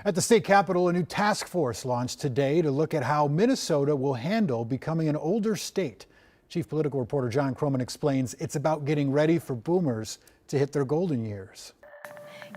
At the state capitol, a new task force launched today to look at how Minnesota will handle becoming an older state. Chief political reporter John Croman explains it's about getting ready for boomers to hit their golden years.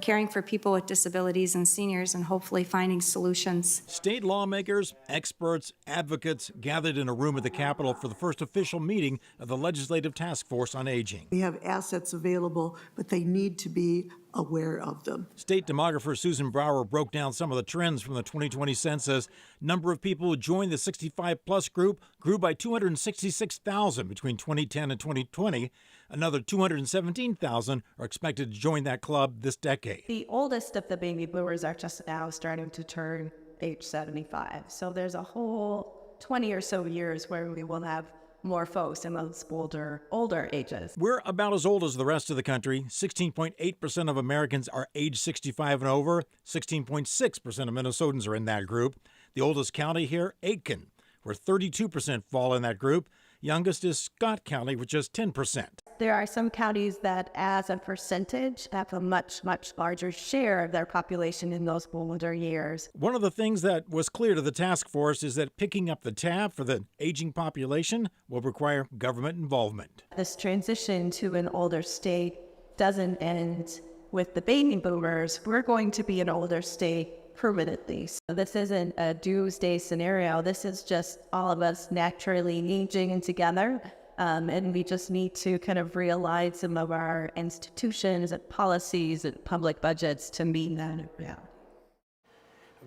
Caring for people with disabilities and seniors and hopefully finding solutions. State lawmakers, experts, advocates gathered in a room at the Capitol for the first official meeting of the Legislative Task Force on Aging. We have assets available, but they need to be aware of them. State demographer Susan Brower broke down some of the trends from the 2020 census. Number of people who joined the 65-plus group grew by 266,000 between 2010 and 2020. Another 217,000 are expected to join that club this decade. The oldest of the baby boomers are just now starting to turn age 75. So there's a whole 20 or so years where we will have more folks in those older ages. We're about as old as the rest of the country. 16.8% of Americans are age 65 and over. 16.6% of Minnesotans are in that group. The oldest county here, Aitkin, where 32% fall in that group. Youngest is Scott County with just 10%. There are some counties that, as a percentage, have a much larger share of their population in those older years. One of the things that was clear to the task force is that picking up the tab for the aging population will require government involvement. This transition to an older state doesn't end with the baby boomers. We're going to be an older state permanently. So this isn't a doomsday scenario. This is just all of us naturally aging together. And we just need to kind of realign some of our institutions and policies and public budgets to meet that reality.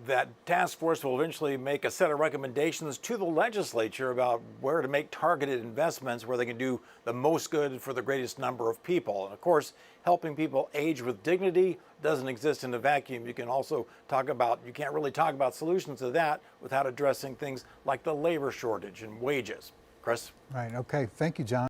That task force will eventually make a set of recommendations to the legislature about where to make targeted investments where they can do the most good for the greatest number of people. And of course, helping people age with dignity doesn't exist in a vacuum. You can't really talk about solutions to that without addressing things like the labor shortage and wages. Chris? Right. Okay. Thank you, John.